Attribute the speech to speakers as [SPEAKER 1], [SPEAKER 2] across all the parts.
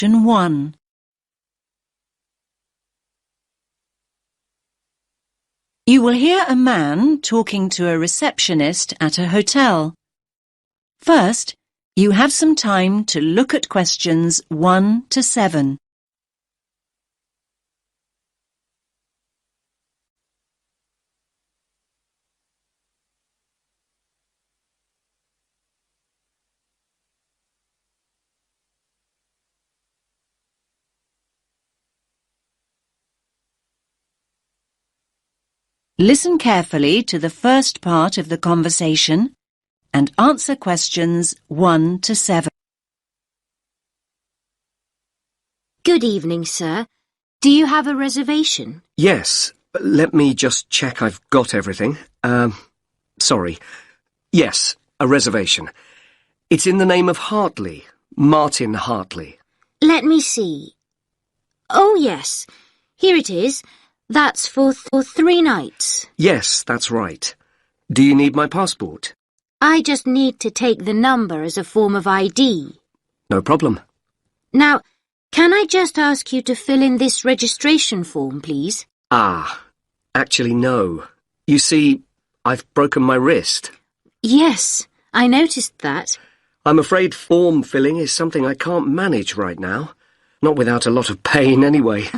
[SPEAKER 1] Question 1. You will hear a man talking to a receptionist at a hotel. First, you have some time to look at questions 1 to 7. Listen carefully to the first part of the conversation and answer questions 1 to 7.
[SPEAKER 2] Good evening, sir. Do you have a reservation?
[SPEAKER 3] Yes. Let me just check I've got everything. Sorry. Yes, a reservation. It's in the name of Hartley, Martin Hartley.
[SPEAKER 2] Let me see. Oh, yes. Here it is. That's for 3 nights.
[SPEAKER 3] Yes, that's right. Do you need my passport?
[SPEAKER 2] I just need to take the number as a form of ID.
[SPEAKER 3] No problem.
[SPEAKER 2] Now, can I just ask you to fill in this registration form, please?
[SPEAKER 3] Actually, no. You see, I've broken my wrist.
[SPEAKER 2] Yes, I noticed that.
[SPEAKER 3] I'm afraid form filling is something I can't manage right now. Not without a lot of pain, anyway.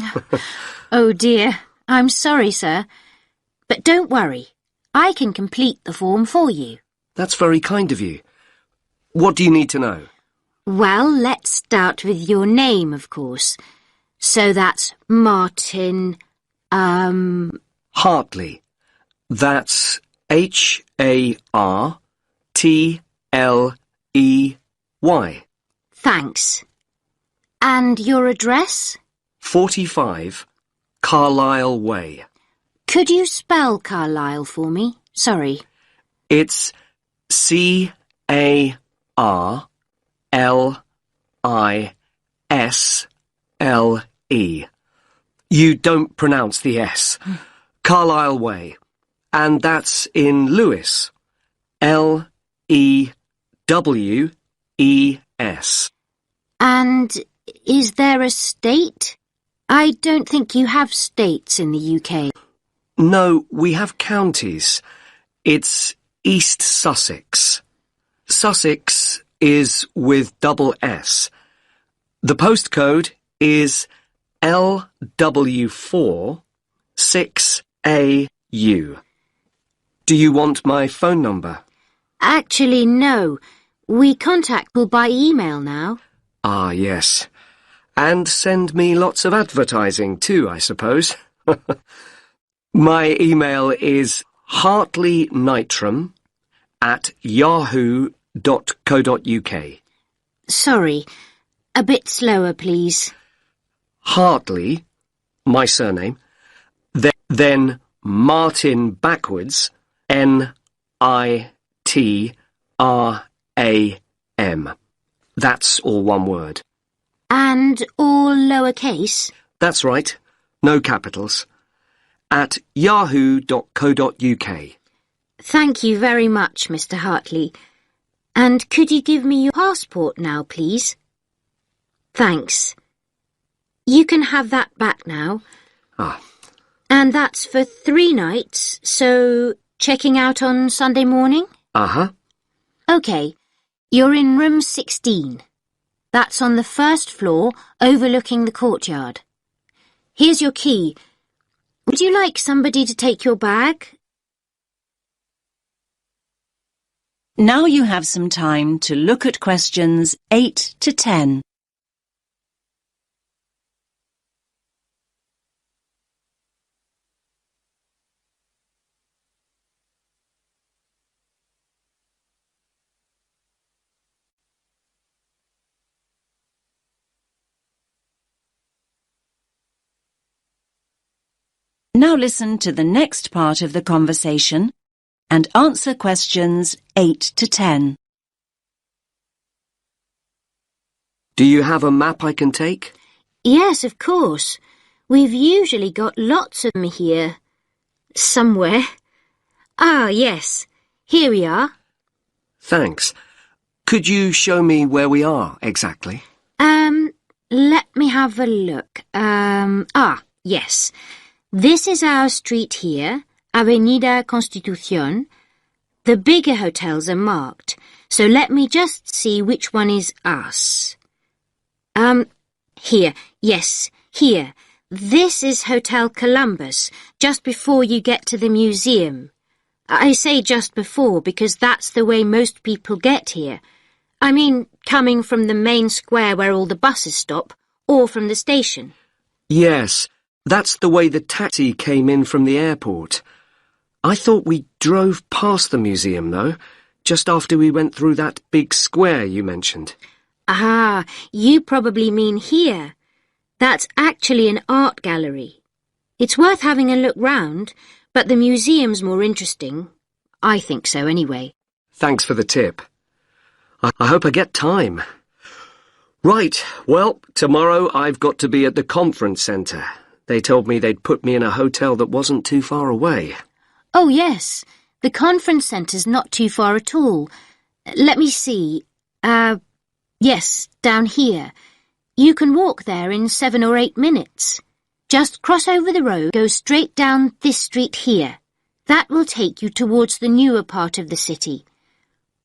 [SPEAKER 2] Oh, dear. I'm sorry, sir. But don't worry. I can complete the form for you.
[SPEAKER 3] That's very kind of you. What do you need to know?
[SPEAKER 2] Well, let's start with your name, of course. So that's Martin,
[SPEAKER 3] Hartley. That's Hartley.
[SPEAKER 2] Thanks. And your address?
[SPEAKER 3] 45 Carlisle Way.
[SPEAKER 2] Could you spell Carlisle for me? Sorry.
[SPEAKER 3] It's Carlisle. You don't pronounce the S. Carlisle Way. And that's in Lewes. Lewes.
[SPEAKER 2] And is there a state? I don't think you have states in the UK.
[SPEAKER 3] No, we have counties. It's East Sussex. Sussex is with double S. The postcode is LW4 6AU. Do you want my phone number?
[SPEAKER 2] Actually, no. We contact people by email now.
[SPEAKER 3] Ah, yes. And send me lots of advertising too, I suppose. My email is hartleynitram@yahoo.co.uk.
[SPEAKER 2] Sorry. A bit slower, please.
[SPEAKER 3] Hartley, my surname, then Martin backwards, NITRAM. That's all one word.
[SPEAKER 2] And all lowercase?
[SPEAKER 3] That's right. No capitals. At yahoo.co.uk.
[SPEAKER 2] Thank you very much, Mr. Hartley. And could you give me your passport now, please? Thanks. You can have that back now. And that's for 3 nights, so checking out on Sunday morning? OK. You're in room 16. That's on the first floor, overlooking the courtyard. Here's your key. Would you like somebody to take your bag?
[SPEAKER 1] Now you have some time to look at questions 8 to 10. Now listen to the next part of the conversation and answer questions 8 to 10.
[SPEAKER 3] Do you have a map I can take?
[SPEAKER 2] Yes, of course. We've usually got lots of them here. Somewhere. Ah, yes. Here we are.
[SPEAKER 3] Thanks. Could you show me where we are exactly?
[SPEAKER 2] let me have a look. Yes. This is our street here, Avenida Constitución. The bigger hotels are marked, so let me just see which one is us. Here. Yes, here. This is Hotel Columbus, just before you get to the museum. I say just before because that's the way most people get here. I mean, coming from the main square where all the buses stop, or from the station.
[SPEAKER 3] Yes, that's the way the taxi came in from the airport. I thought we drove past the museum, though, just after we went through that big square you mentioned.
[SPEAKER 2] Ah, you probably mean here. That's actually an art gallery. It's worth having a look round, but the museum's more interesting. I think so, anyway.
[SPEAKER 3] Thanks for the tip. I hope I get time. Right, well, tomorrow I've got to be at the conference centre. They told me they'd put me in a hotel that wasn't too far away.
[SPEAKER 2] Oh, yes. The conference centre's not too far at all. Let me see. Yes, down here. You can walk there in 7 or 8 minutes. Just cross over the road, go straight down this street here. That will take you towards the newer part of the city.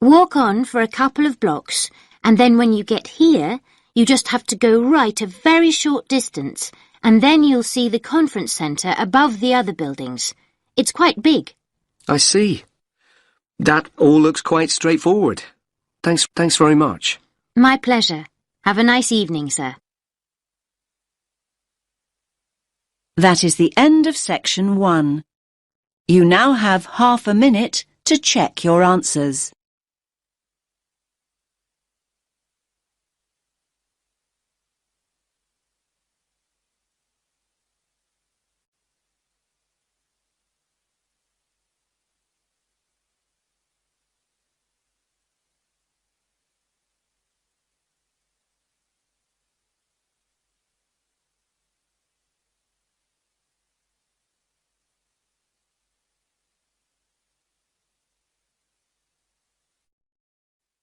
[SPEAKER 2] Walk on for a couple of blocks, and then when you get here, you just have to go right a very short distance, and then you'll see the conference centre above the other buildings. It's quite big.
[SPEAKER 3] I see. That all looks quite straightforward. Thanks very much.
[SPEAKER 2] My pleasure. Have a nice evening, sir.
[SPEAKER 1] That is the end of section 1. You now have half a minute to check your answers.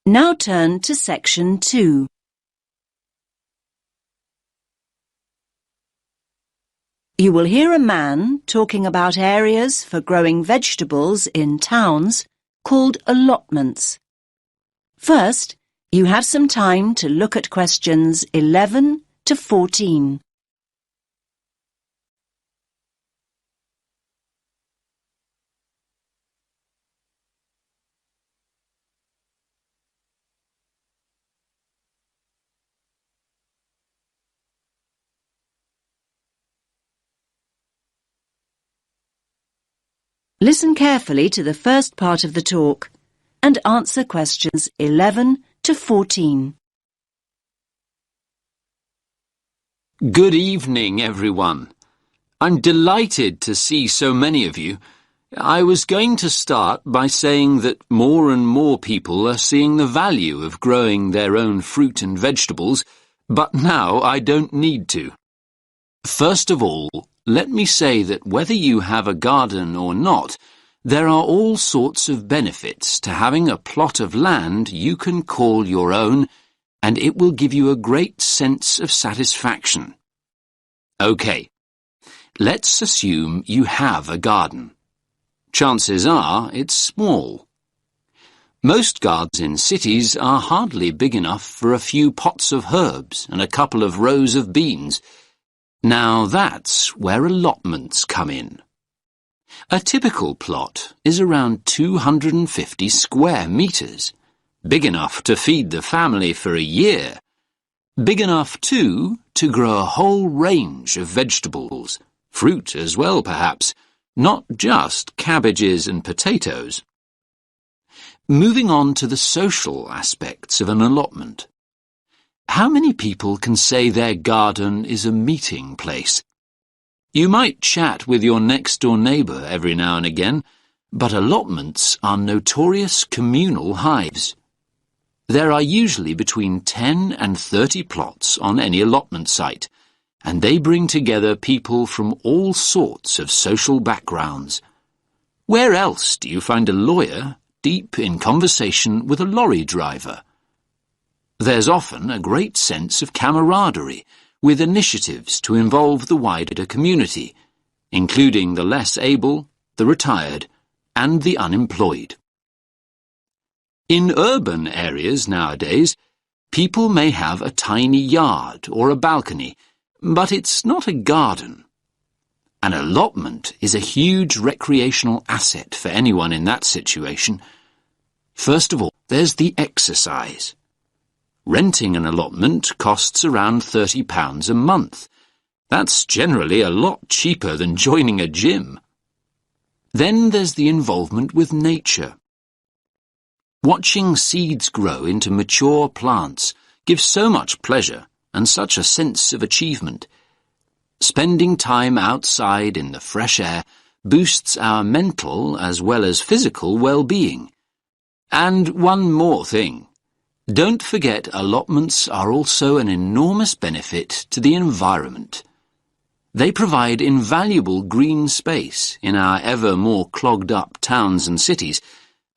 [SPEAKER 1] Now turn to section 2. You will hear a man talking about areas for growing vegetables in towns called allotments. First, you have some time to look at questions 11 to 14. Listen carefully to the first part of the talk and answer questions 11 to 14.
[SPEAKER 4] Good evening, everyone. I'm delighted to see so many of you. I was going to start by saying that more and more people are seeing the value of growing their own fruit and vegetables, but now I don't need to. First of all, let me say that whether you have a garden or not, there are all sorts of benefits to having a plot of land you can call your own, and it will give you a great sense of satisfaction. OK, let's assume you have a garden. Chances are it's small. Most gardens in cities are hardly big enough for a few pots of herbs and a couple of rows of beans. Now that's where allotments come in. A typical plot is around 250 square metres, big enough to feed the family for a year. Big enough, too, to grow a whole range of vegetables, fruit as well perhaps, not just cabbages and potatoes. Moving on to the social aspects of an allotment. How many people can say their garden is a meeting place? You might chat with your next-door neighbour every now and again, but allotments are notorious communal hives. There are usually between 10 and 30 plots on any allotment site, and they bring together people from all sorts of social backgrounds. Where else do you find a lawyer deep in conversation with a lorry driver? There's often a great sense of camaraderie, with initiatives to involve the wider community, including the less able, the retired, and the unemployed. In urban areas nowadays, people may have a tiny yard or a balcony, but it's not a garden. An allotment is a huge recreational asset for anyone in that situation. First of all, there's the exercise. Renting an allotment costs around £30 a month. That's generally a lot cheaper than joining a gym. Then there's the involvement with nature. Watching seeds grow into mature plants gives so much pleasure and such a sense of achievement. Spending time outside in the fresh air boosts our mental as well as physical well-being. And one more thing. Don't forget allotments are also an enormous benefit to the environment. They provide invaluable green space in our ever more clogged-up towns and cities,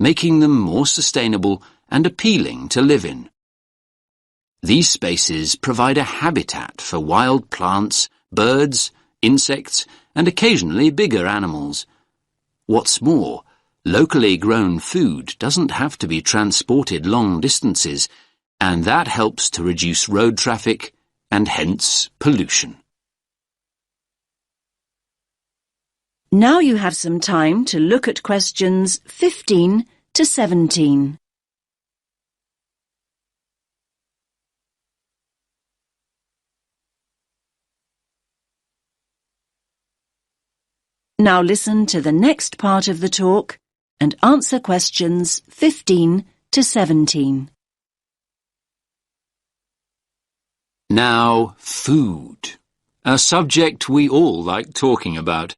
[SPEAKER 4] making them more sustainable and appealing to live in. These spaces provide a habitat for wild plants, birds, insects, and occasionally bigger animals. What's more, locally grown food doesn't have to be transported long distances, and that helps to reduce road traffic and hence pollution.
[SPEAKER 1] Now you have some time to look at questions 15 to 17. Now listen to the next part of the talk and answer questions 15 to 17.
[SPEAKER 4] Now, food. A subject we all like talking about,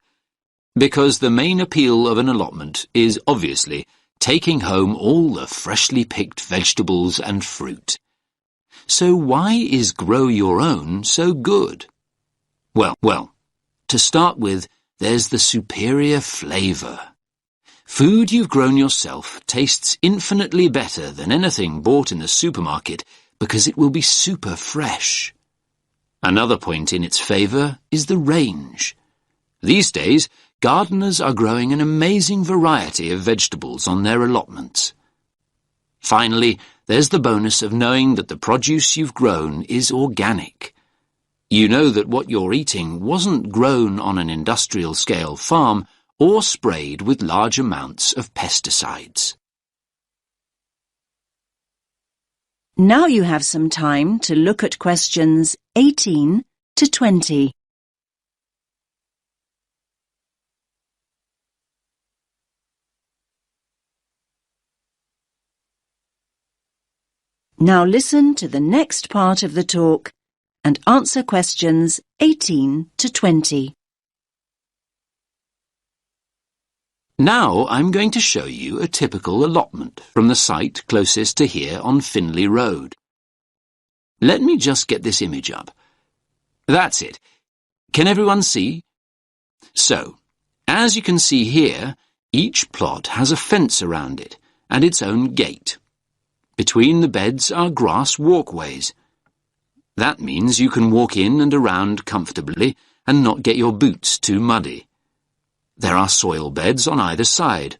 [SPEAKER 4] because the main appeal of an allotment is obviously taking home all the freshly picked vegetables and fruit. So why is Grow Your Own so good? Well, to start with, there's the superior flavour. Food you've grown yourself tastes infinitely better than anything bought in the supermarket because it will be super fresh. Another point in its favour is the range. These days, gardeners are growing an amazing variety of vegetables on their allotments. Finally, there's the bonus of knowing that the produce you've grown is organic. You know that what you're eating wasn't grown on an industrial-scale farm or sprayed with large amounts of pesticides.
[SPEAKER 1] Now you have some time to look at questions 18 to 20. Now listen to the next part of the talk and answer questions 18 to 20.
[SPEAKER 4] Now I'm going to show you a typical allotment from the site closest to here on Finley Road. Let me just get this image up. That's it. Can everyone see? So, as you can see here, each plot has a fence around it and its own gate. Between the beds are grass walkways. That means you can walk in and around comfortably and not get your boots too muddy. There are soil beds on either side.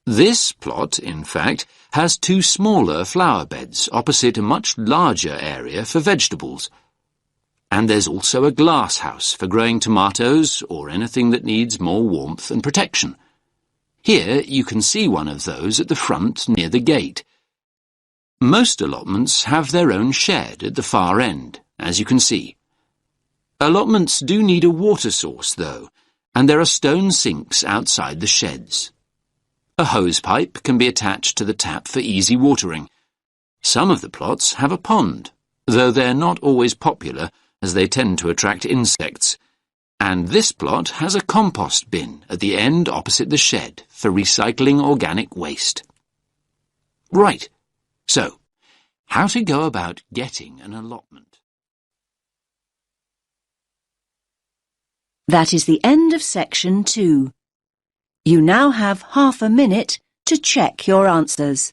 [SPEAKER 4] This plot, in fact, has two smaller flower beds opposite a much larger area for vegetables. And there's also a glass house for growing tomatoes or anything that needs more warmth and protection. Here you can see one of those at the front near the gate. Most allotments have their own shed at the far end, as you can see. Allotments do need a water source, though, and there are stone sinks outside the sheds. A hose pipe can be attached to the tap for easy watering. Some of the plots have a pond, though they're not always popular as they tend to attract insects. And this plot has a compost bin at the end opposite the shed for recycling organic waste. Right. So, how to go about getting an allotment?
[SPEAKER 1] That is the end of section 2. You now have half a minute to check your answers.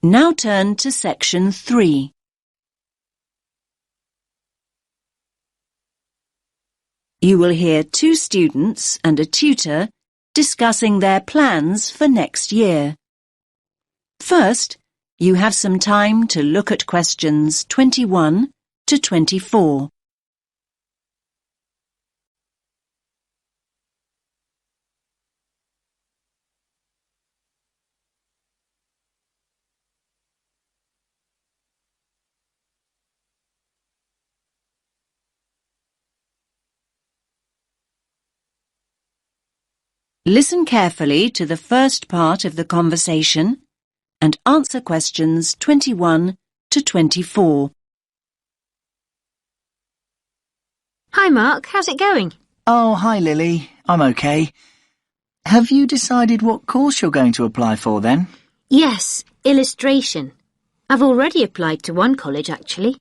[SPEAKER 1] Now turn to section 3. You will hear 2 students and a tutor discussing their plans for next year. First, you have some time to look at questions 21 to 24. Listen carefully to the first part of the conversation and answer questions 21 to 24.
[SPEAKER 2] Hi, Mark. How's it going?
[SPEAKER 5] Oh, hi, Lily. I'm okay. Have you decided what course you're going to apply for then?
[SPEAKER 2] Yes, illustration. I've already applied to one college, actually.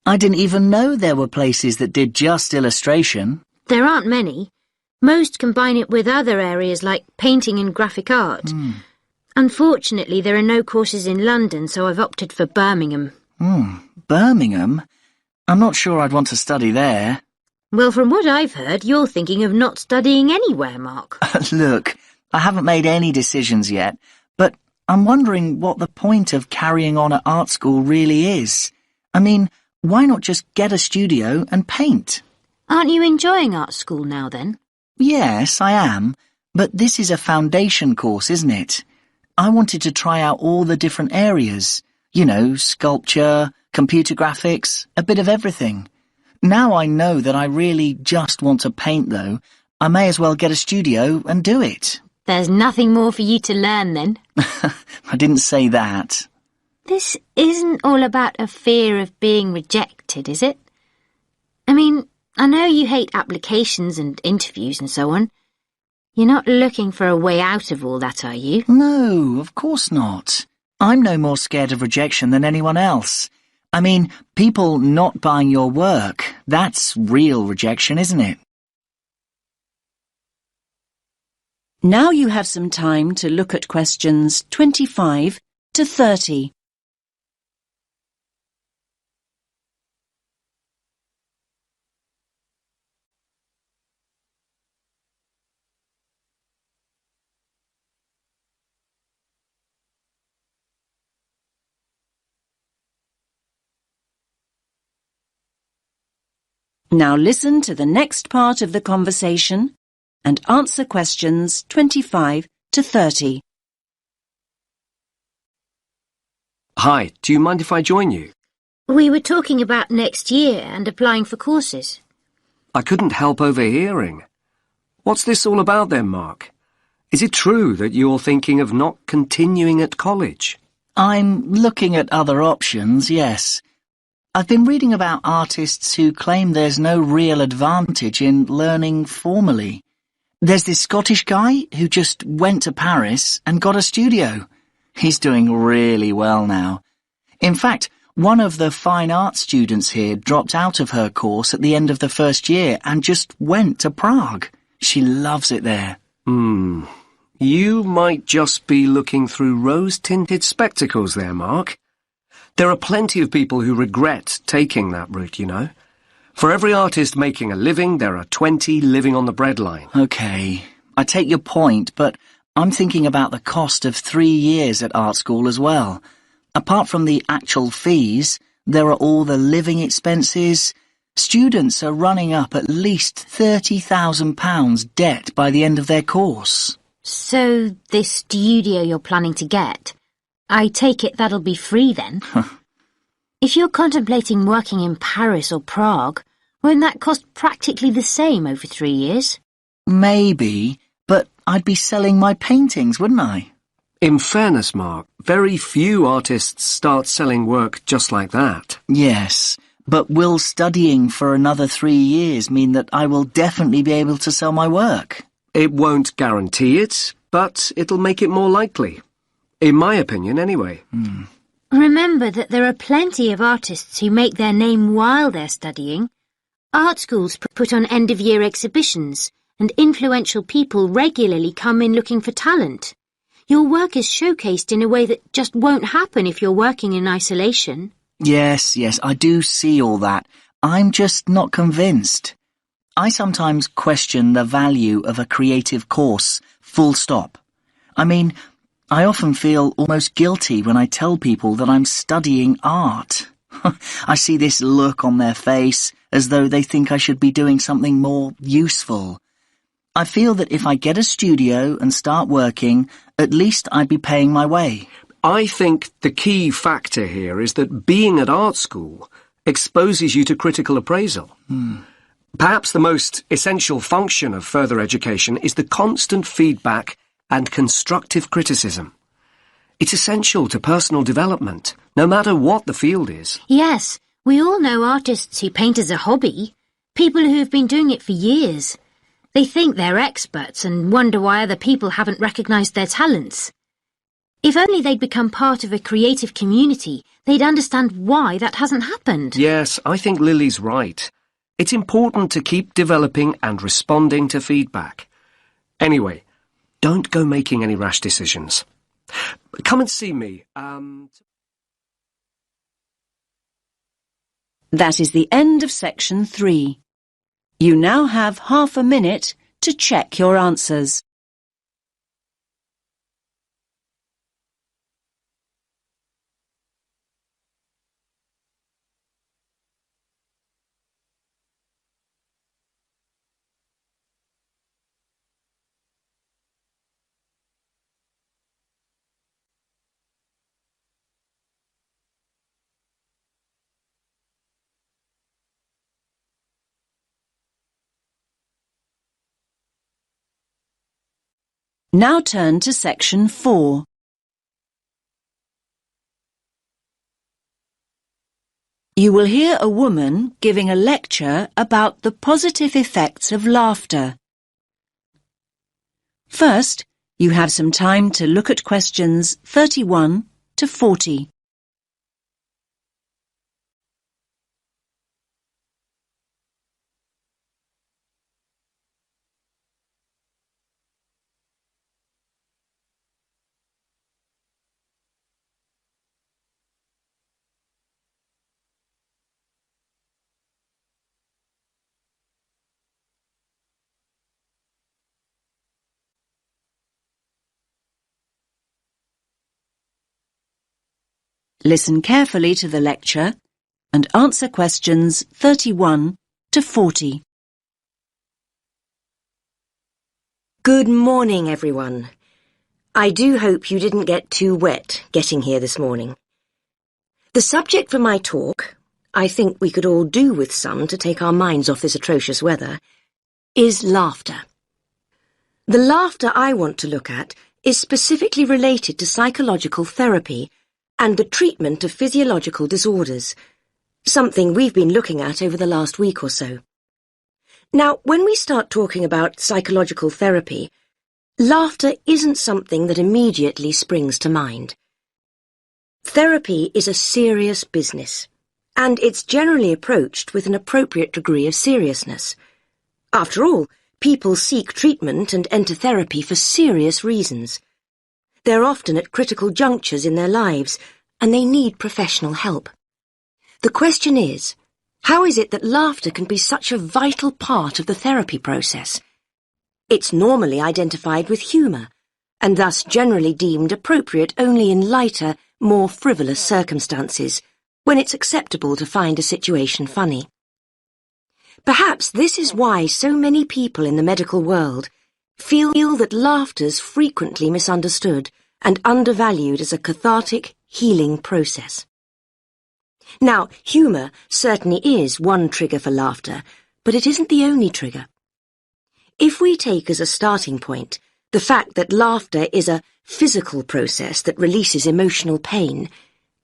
[SPEAKER 5] I didn't even know there were places that did just illustration.
[SPEAKER 2] There aren't many. Most combine it with other areas like painting and graphic art. Unfortunately, there are no courses in London, so I've opted for Birmingham.
[SPEAKER 5] Birmingham? I'm not sure I'd want to study there.
[SPEAKER 2] Well, from what I've heard, you're thinking of not studying anywhere, Mark.
[SPEAKER 5] Look, I haven't made any decisions yet, but I'm wondering what the point of carrying on at art school really is. I mean, why not just get a studio and paint?
[SPEAKER 2] Aren't you enjoying art school now, then?
[SPEAKER 5] Yes, I am, but this is a foundation course, isn't it? I wanted to try out all the different areas. You know, sculpture, computer graphics, a bit of everything. Now I know that I really just want to paint, though. I may as well get a studio and do it.
[SPEAKER 2] There's nothing more for you to learn, then.
[SPEAKER 5] I didn't say that.
[SPEAKER 2] This isn't all about a fear of being rejected, is it? I mean, I know you hate applications and interviews and so on. You're not looking for a way out of all that, are you?
[SPEAKER 5] No, of course not. I'm no more scared of rejection than anyone else. I mean, people not buying your work, that's real rejection, isn't it?
[SPEAKER 1] Now you have some time to look at questions 25 to 30. Now listen to the next part of the conversation and answer questions 25 to 30.
[SPEAKER 3] Hi, do you mind if I join you?
[SPEAKER 2] We were talking about next year and applying for courses.
[SPEAKER 3] I couldn't help overhearing. What's this all about then, Mark? Is it true that you're thinking of not continuing at college?
[SPEAKER 5] I'm looking at other options, yes. I've been reading about artists who claim there's no real advantage in learning formally. There's this Scottish guy who just went to Paris and got a studio. He's doing really well now. In fact, one of the fine arts students here dropped out of her course at the end of the first year and just went to Prague. She loves it there.
[SPEAKER 3] You might just be looking through rose-tinted spectacles there, Mark. There are plenty of people who regret taking that route, you know. For every artist making a living, there are 20 living on the breadline.
[SPEAKER 5] Okay, I take your point, but I'm thinking about the cost of 3 years at art school as well. Apart from the actual fees, there are all the living expenses. Students are running up at least £30,000 debt by the end of their course.
[SPEAKER 2] So, this studio you're planning to get, I take it that'll be free then? If you're contemplating working in Paris or Prague, won't that cost practically the same over 3 years?
[SPEAKER 5] Maybe, but I'd be selling my paintings, wouldn't I?
[SPEAKER 3] In fairness, Mark, very few artists start selling work just like that.
[SPEAKER 5] Yes, but will studying for another 3 years mean that I will definitely be able to sell my work?
[SPEAKER 3] It won't guarantee it, but it'll make it more likely. In my opinion, anyway.
[SPEAKER 2] Remember that there are plenty of artists who make their name while they're studying. Art schools put on end-of-year exhibitions, and influential people regularly come in looking for talent. Your work is showcased in a way that just won't happen if you're working in isolation.
[SPEAKER 5] Yes, I do see all that. I'm just not convinced. I sometimes question the value of a creative course, full stop. I mean, I often feel almost guilty when I tell people that I'm studying art. I see this look on their face as though they think I should be doing something more useful. I feel that if I get a studio and start working, at least I'd be paying my way.
[SPEAKER 3] I think the key factor here is that being at art school exposes you to critical appraisal. Perhaps the most essential function of further education is the constant feedback and constructive criticism. It's essential to personal development, no matter what the field is.
[SPEAKER 2] Yes, we all know artists who paint as a hobby, people who've been doing it for years. They think they're experts and wonder why other people haven't recognised their talents. If only they'd become part of a creative community, they'd understand why that hasn't happened.
[SPEAKER 3] Yes, I think Lily's right. It's important to keep developing and responding to feedback. Anyway, don't go making any rash decisions. Come and see me.
[SPEAKER 1] That is the end of section 3. You now have half a minute to check your answers. Now turn to section 4. You will hear a woman giving a lecture about the positive effects of laughter. First, you have some time to look at questions 31 to 40. Listen carefully to the lecture and answer questions 31 to 40.
[SPEAKER 6] Good morning, everyone. I do hope you didn't get too wet getting here this morning. The subject for my talk, I think we could all do with some to take our minds off this atrocious weather, is laughter. The laughter I want to look at is specifically related to psychological therapy and the treatment of physiological disorders, something we've been looking at over the last week or so. Now, when we start talking about psychological therapy, laughter isn't something that immediately springs to mind. Therapy is a serious business, and it's generally approached with an appropriate degree of seriousness. After all, people seek treatment and enter therapy for serious reasons. They're often at critical junctures in their lives, and they need professional help. The question is, how is it that laughter can be such a vital part of the therapy process? It's normally identified with humour, and thus generally deemed appropriate only in lighter, more frivolous circumstances, when it's acceptable to find a situation funny. Perhaps this is why so many people in the medical world feel that laughter's frequently misunderstood and undervalued as a cathartic, healing process. Now, humour certainly is one trigger for laughter, but it isn't the only trigger. If we take as a starting point the fact that laughter is a physical process that releases emotional pain,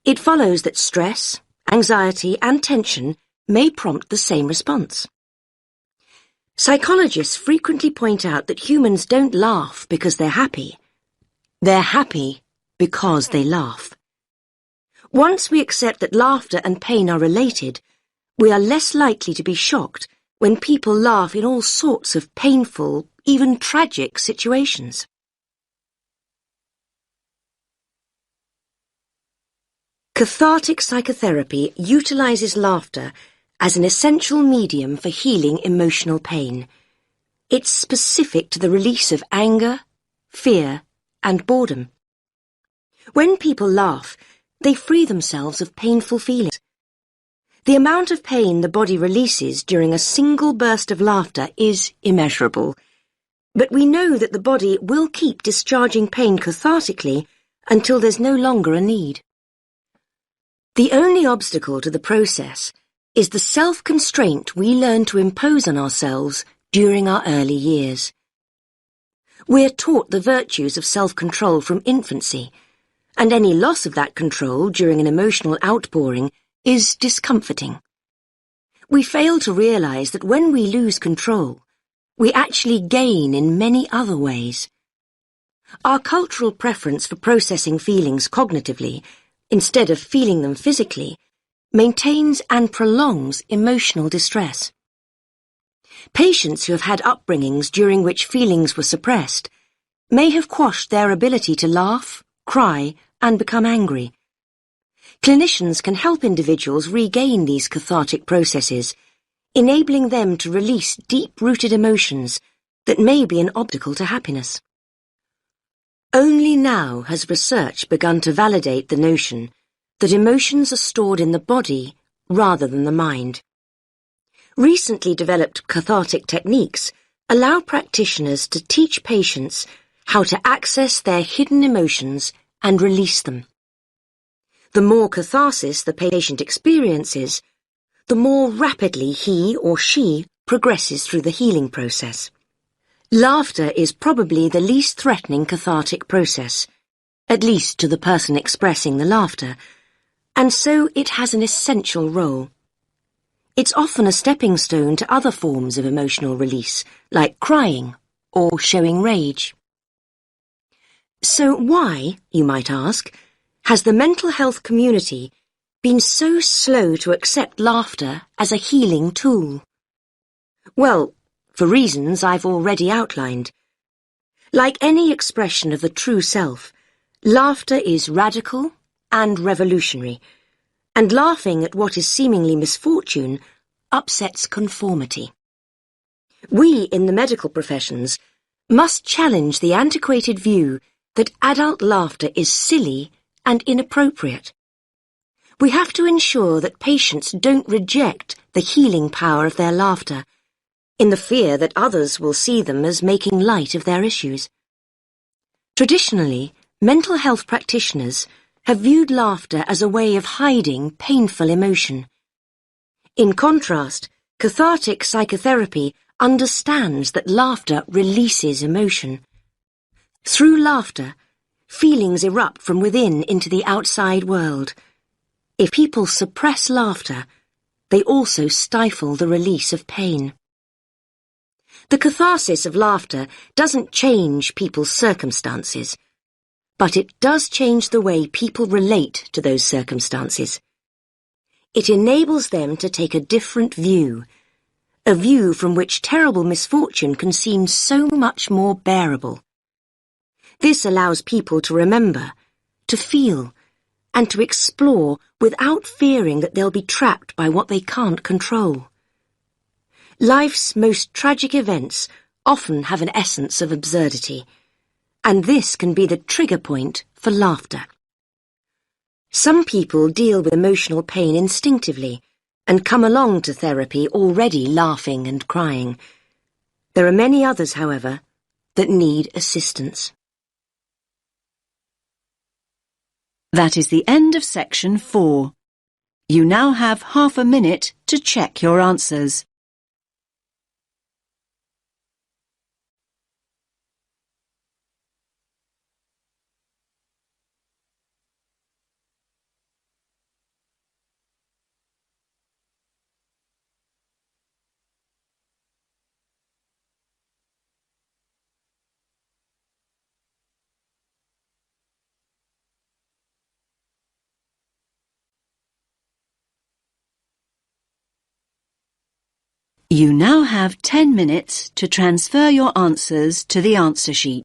[SPEAKER 6] it follows that stress, anxiety and tension may prompt the same response. Psychologists frequently point out that humans don't laugh because they're happy. They're happy because they laugh. Once we accept that laughter and pain are related, we are less likely to be shocked when people laugh in all sorts of painful, even tragic situations. Cathartic psychotherapy utilizes laughter as an essential medium for healing emotional pain. It's specific to the release of anger, fear, and boredom. When people laugh, they free themselves of painful feelings. The amount of pain the body releases during a single burst of laughter is immeasurable, but we know that the body will keep discharging pain cathartically until there's no longer a need. The only obstacle to the process is the self-constraint we learn to impose on ourselves during our early years. We're taught the virtues of self-control from infancy, and any loss of that control during an emotional outpouring is discomforting. We fail to realize that when we lose control, we actually gain in many other ways. Our cultural preference for processing feelings cognitively, instead of feeling them physically, maintains and prolongs emotional distress. Patients who have had upbringings during which feelings were suppressed may have quashed their ability to laugh, cry, and become angry. Clinicians can help individuals regain these cathartic processes, enabling them to release deep-rooted emotions that may be an obstacle to happiness. Only now has research begun to validate the notion that emotions are stored in the body rather than the mind. Recently developed cathartic techniques allow practitioners to teach patients how to access their hidden emotions and release them. The more catharsis the patient experiences, the more rapidly he or she progresses through the healing process. Laughter is probably the least threatening cathartic process, at least to the person expressing the laughter, and so it has an essential role. It's often a stepping stone to other forms of emotional release, like crying or showing rage. So why, you might ask, has the mental health community been so slow to accept laughter as a healing tool? Well, for reasons I've already outlined. Like any expression of the true self, laughter is radical and revolutionary, and laughing at what is seemingly misfortune upsets conformity. We in the medical professions must challenge the antiquated view that adult laughter is silly and inappropriate. We have to ensure that patients don't reject the healing power of their laughter, in the fear that others will see them as making light of their issues. Traditionally, mental health practitioners have viewed laughter as a way of hiding painful emotion. In contrast, cathartic psychotherapy understands that laughter releases emotion. Through laughter, feelings erupt from within into the outside world. If people suppress laughter, they also stifle the release of pain. The catharsis of laughter doesn't change people's circumstances, but it does change the way people relate to those circumstances. It enables them to take a different view, a view from which terrible misfortune can seem so much more bearable. This allows people to remember, to feel, and to explore without fearing that they'll be trapped by what they can't control. Life's most tragic events often have an essence of absurdity, and this can be the trigger point for laughter. Some people deal with emotional pain instinctively and come along to therapy already laughing and crying. There are many others, however, that need assistance.
[SPEAKER 1] That is the end of section 4. You now have half a minute to check your answers. You now have 10 minutes to transfer your answers to the answer sheet.